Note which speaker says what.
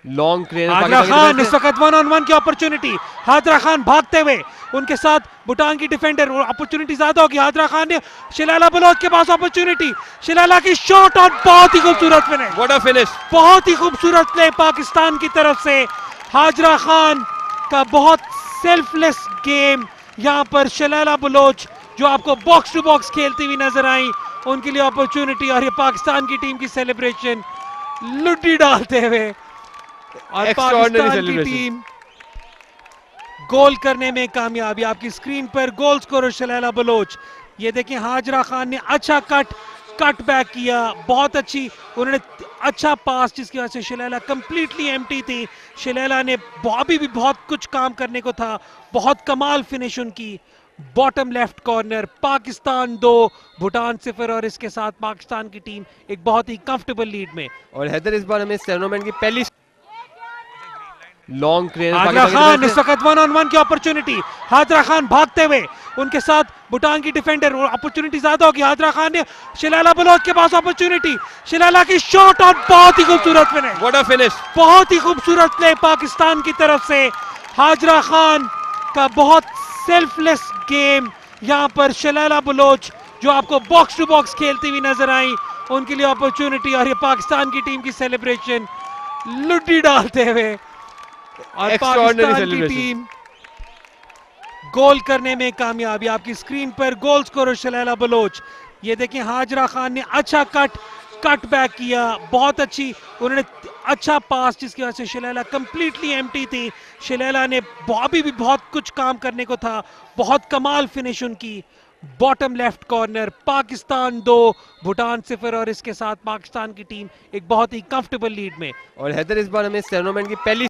Speaker 1: Long clear
Speaker 2: Hazra Khan इस वक्त 1-on-1 की अपॉर्चुनिटी। हाजरा खान भागते हुए उनके साथ भूटान की डिफेंडर, अपॉर्चुनिटी ज्यादा होगी। हाजरा खान ने शिलाला बलोच के पास अपॉर्चुनिटी, शिलाला की शॉट और बहुत ही खूबसूरत फिनिश।
Speaker 1: व्हाट अ फिनिश,
Speaker 2: बहुत ही खूबसूरत प्ले पाकिस्तान की तरफ से। हाजरा खान का बहुत सेल्फलेस गेम यहां पर। शिलाला बलोच जो आपको बॉक्स टू बॉक्स खेलती हुई नजर आई, उनके लिए अपॉर्चुनिटी और ये पाकिस्तान की टीम की सेलिब्रेशन लुड्डी डालते हुए। और
Speaker 1: एक्स्ट्राऑर्डिनरी
Speaker 2: पाकिस्तान की
Speaker 1: सेलिब्रेशन।
Speaker 2: टीम गोल करने में कामयाबी। आपकी स्क्रीन पर गोल स्कोरर शिलाला बलोच। ये देखिए हाजरा खान ने अच्छा कट बैक किया, बहुत अच्छी उन्होंने अच्छा पास, जिसकी वजह से शिलाला कंप्लीटली एम्प्टी थी। शिलाला ने अभी भी बहुत कुछ काम करने को था। बहुत कमाल फिनिश उनकी। Bottom left corner. Pakistan 2 Bhutan 0 और इसके साथ पाकिस्तान की टीम एक बहुत ही कंफर्टेबल लीड में।
Speaker 1: और हैदर इस बार हमें इस टूर्नामेंट की पहली लॉन्ग क्लियर
Speaker 2: हाजरा खान इस वक्त 1-on-1 की अपॉर्चुनिटी। हाजरा खान भागते हुए उनके साथ भूटान की डिफेंडर, अपॉर्चुनिटी ज्यादा होगी। हाजरा खान ने शिलाला बलोच के पास अपॉर्चुनिटी, शिलाला की शॉट और बहुत ही खूबसूरत फिनिश।
Speaker 1: व्हाट अ फिनिश,
Speaker 2: बहुत ही खूबसूरत प्ले पाकिस्तान की तरफ से। हाजरा खान का बहुत सेल्फलेस गेम यहां पर। शिलाला बलोच जो आपको बॉक्स टू बॉक्स खेलती हुई नजर आई, उनके लिए अपॉर्चुनिटी और ये पाकिस्तान की टीम की सेलिब्रेशन लुड्डी डालते हुए। और
Speaker 1: एक्स्ट्राऑर्डिनरी
Speaker 2: पाकिस्तान की
Speaker 1: सेलिब्रेशन।
Speaker 2: टीम गोल करने में कामयाबी। आपकी स्क्रीन पर गोल स्कोरर शिलाला बलोच। ये देखिए हाजरा खान ने अच्छा कट बैक किया, बहुत अच्छी उन्होंने अच्छा पास, जिसकी वजह से शिलाला कंप्लीटली एम्प्टी थी। शिलाला ने अभी भी बहुत कुछ काम करने को था। बहुत कमाल फिनिश उनकी। Bottom left corner. Pakistan 2 Bhutan 0 और इसके साथ पाकिस्तान की टीम एक बहुत ही कंफर्टेबल लीड में।
Speaker 1: और हैदर इस बार हमें इस टूर्नामेंट की पहली